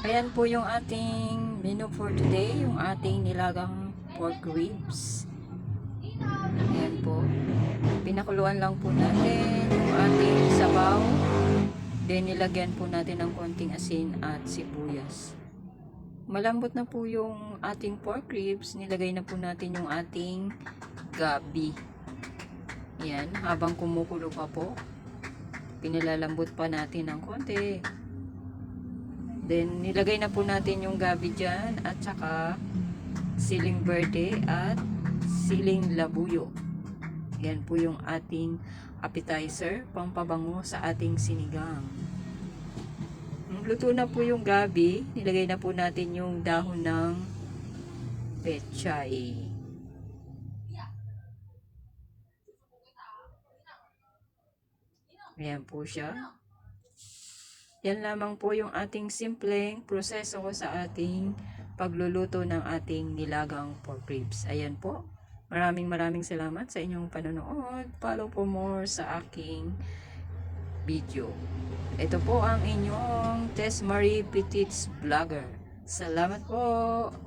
Ayan po yung ating menu for today, yung ating nilagang pork ribs. Ayan po. Pinakuluan lang po natin yung ating sabaw. Then nilagyan po natin ng konting asin at sibuyas. Malambot na po yung ating pork ribs. Nilagay na po natin yung ating gabi. Ayan, habang kumukulo pa po, pinilalambot pa natin ng konti. Then, nilagay na po natin yung gabi dyan at saka siling verde at siling labuyo. Yan po yung ating appetizer, pampabango sa ating sinigang. Luto na po yung gabi, nilagay na po natin yung dahon ng pechay. Ayan po siya. Yan lamang po yung ating simpleng proseso sa ating pagluluto ng ating nilagang pork ribs. Ayan po. Maraming salamat sa inyong panonood. Follow po more sa aking video. Ito po ang inyong Tess Marie Petits Vlogger. Salamat po!